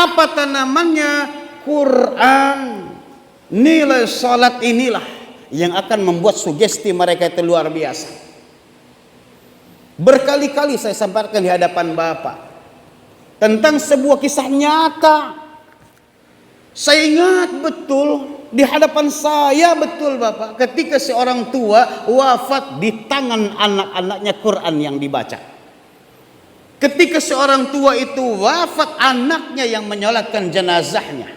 Apa tanamannya? Quran. Nilai salat inilah yang akan membuat sugesti mereka itu luar biasa. Berkali-kali saya sampaikan di hadapan Bapak tentang sebuah kisah nyata. Saya ingat betul di hadapan saya betul Bapak, ketika seorang tua wafat di tangan anak-anaknya Quran yang dibaca. Ketika seorang tua itu wafat, anaknya yang menyolatkan jenazahnya,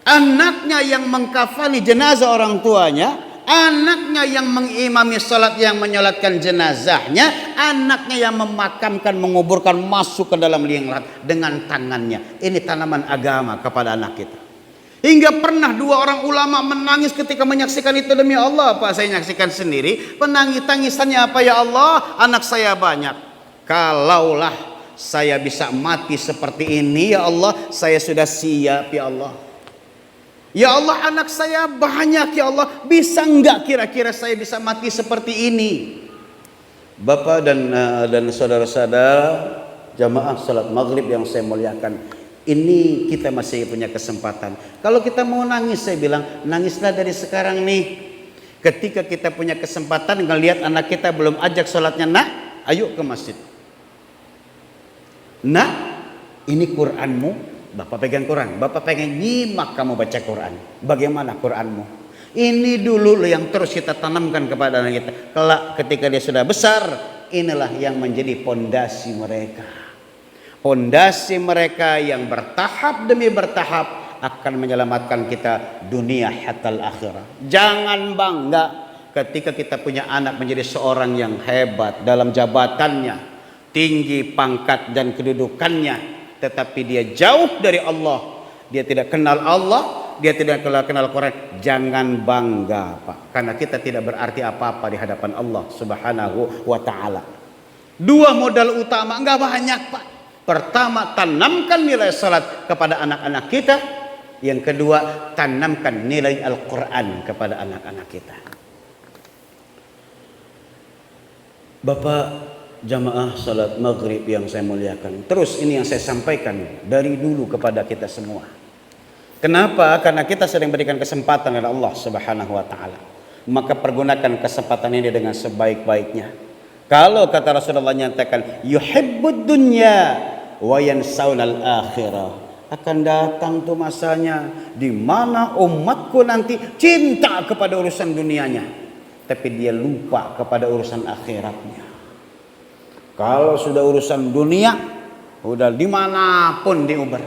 anaknya yang mengkafani jenazah orang tuanya, anaknya yang mengimami salat yang menyolatkan jenazahnya, anaknya yang memakamkan, menguburkan, masuk ke dalam liang lahat dengan tangannya. Ini tanaman agama kepada anak kita. Hingga pernah dua orang ulama menangis ketika menyaksikan itu. Demi Allah Pak, saya menyaksikan sendiri. Tangisannya apa? Ya Allah, anak saya banyak. Kalaulah saya bisa mati seperti ini, ya Allah, saya sudah siap ya Allah. Ya Allah, anak saya banyak ya Allah, bisa enggak kira-kira saya bisa mati seperti ini? Bapak dan saudara-saudara jamaah salat maghrib yang saya muliakan, ini kita masih punya kesempatan. Kalau kita mau nangis, saya bilang nangislah dari sekarang nih. Ketika kita punya kesempatan ngelihat anak kita belum ajak sholatnya, nak, ayo ke masjid. Nak, ini Quranmu. Bapak pegang Quran, Bapak pengen nyimak kamu baca Quran. Bagaimana Quranmu? Ini dulu yang terus kita tanamkan kepada anak kita. Kelak ketika dia sudah besar, inilah yang menjadi pondasi mereka. Pondasi mereka yang bertahap demi bertahap akan menyelamatkan kita dunia hatal akhirah. Jangan bangga ketika kita punya anak menjadi seorang yang hebat dalam jabatannya, tinggi pangkat dan kedudukannya, tetapi dia jauh dari Allah, dia tidak kenal Allah, dia tidak kenal Quran. Jangan bangga Pak, karena kita tidak berarti apa-apa di hadapan Allah Subhanahu wa ta'ala. Dua modal utama, enggak banyak Pak. Pertama, tanamkan nilai salat kepada anak-anak kita. Yang kedua, tanamkan nilai Al-Quran kepada anak-anak kita. Bapak jamaah salat maghrib yang saya muliakan, terus ini yang saya sampaikan dari dulu kepada kita semua. Kenapa? Karena kita sering berikan kesempatan oleh Allah Subhanahu wa ta'ala. Maka pergunakan kesempatan ini dengan sebaik-baiknya. Kalau kata Rasulullah nyatakan yuhibbud dunya wa yansaunal akhirah, akan datang tuh masanya di mana umatku nanti cinta kepada urusan dunianya, tapi dia lupa kepada urusan akhiratnya. Kalau sudah urusan dunia, udah dimanapun diuber.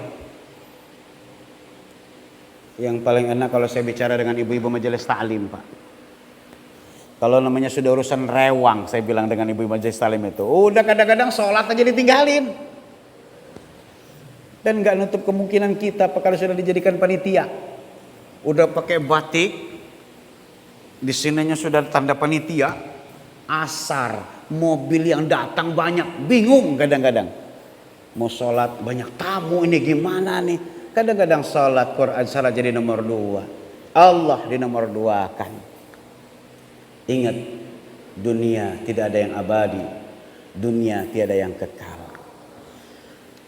Yang paling enak kalau saya bicara dengan ibu-ibu majelis ta'lim Pak. Kalau namanya sudah urusan rewang, saya bilang dengan ibu-ibu majelis ta'lim itu, udah kadang-kadang sholat aja ditinggalin. Dan nggak nutup kemungkinan kita kalau sudah dijadikan panitia, udah pakai batik, di sininya sudah tanda panitia, asar, mobil yang datang banyak, bingung kadang-kadang. Mau sholat banyak tamu, ini gimana nih? Kadang-kadang sholat Quran salah jadi nomor 2, Allah di nomor 2 kan. Ingat, dunia tidak ada yang abadi, dunia tiada yang kekal.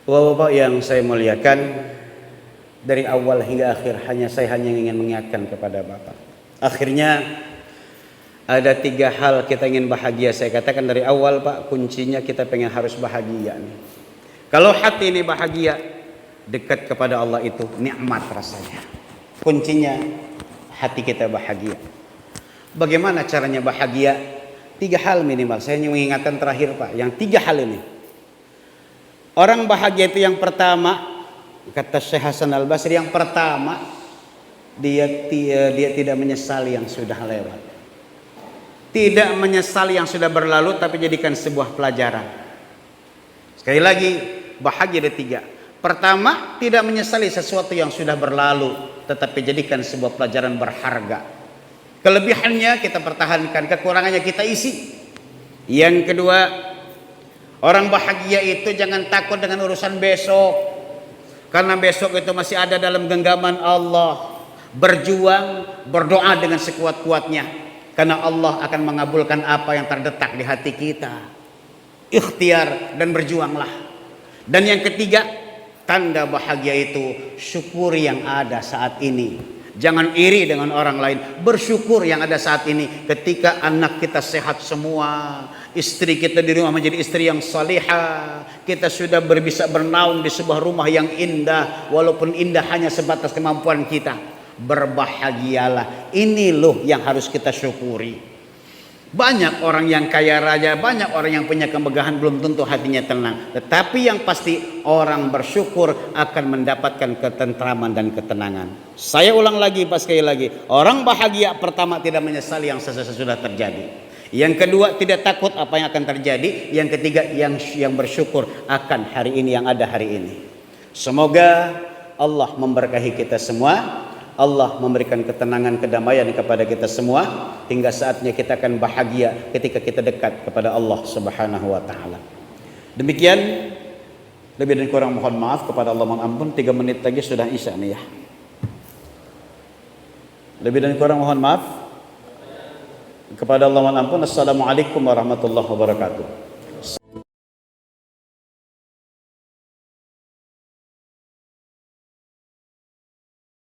Bapak yang saya muliakan, dari awal hingga akhir saya hanya ingin mengingatkan kepada Bapak. Akhirnya ada 3 hal kita ingin bahagia. Saya katakan dari awal Pak, kuncinya kita pengen harus bahagia nih. Kalau hati ini bahagia, dekat kepada Allah itu nikmat rasanya. Kuncinya hati kita bahagia. Bagaimana caranya bahagia? 3 hal minimal. Saya hanya mengingatkan terakhir Pak, yang 3 hal ini. Orang bahagia itu yang pertama, kata Syekh Hasan Al-Basri, yang pertama dia tidak menyesali yang sudah lewat. Tidak menyesali yang sudah berlalu, tapi jadikan sebuah pelajaran. Sekali lagi, bahagia ada 3. Pertama, tidak menyesali sesuatu yang sudah berlalu, tetapi jadikan sebuah pelajaran berharga. Kelebihannya kita pertahankan, kekurangannya kita isi. Yang kedua, orang bahagia itu jangan takut dengan urusan besok, karena besok itu masih ada dalam genggaman Allah. Berjuang, berdoa dengan sekuat-kuatnya, karena Allah akan mengabulkan apa yang terdetak di hati kita. Ikhtiar dan berjuanglah. Dan yang ketiga, tanda bahagia itu syukuri yang ada saat ini. Jangan iri dengan orang lain, bersyukur yang ada saat ini. Ketika anak kita sehat semua, istri kita di rumah menjadi istri yang salihah, kita sudah bisa bernaung di sebuah rumah yang indah, walaupun indah hanya sebatas kemampuan kita. Berbahagialah. Ini loh yang harus kita syukuri. Banyak orang yang kaya raya, banyak orang yang punya kemegahan, belum tentu hatinya tenang. Tetapi yang pasti orang bersyukur akan mendapatkan ketentraman dan ketenangan. Saya ulang lagi, sekali lagi. Orang bahagia pertama tidak menyesali yang sudah terjadi. Yang kedua tidak takut apa yang akan terjadi. Yang ketiga yang bersyukur akan hari ini, yang ada hari ini. Semoga Allah memberkahi kita semua. Allah memberikan ketenangan, kedamaian kepada kita semua hingga saatnya kita akan bahagia ketika kita dekat kepada Allah Subhanahu wa taala. Demikian, lebih dan kurang mohon maaf, kepada Allah mohon ampun. 3 menit lagi sudah isya nih ya. Lebih dan kurang mohon maaf. Kepada Allah mohon ampun. Assalamualaikum warahmatullahi wabarakatuh.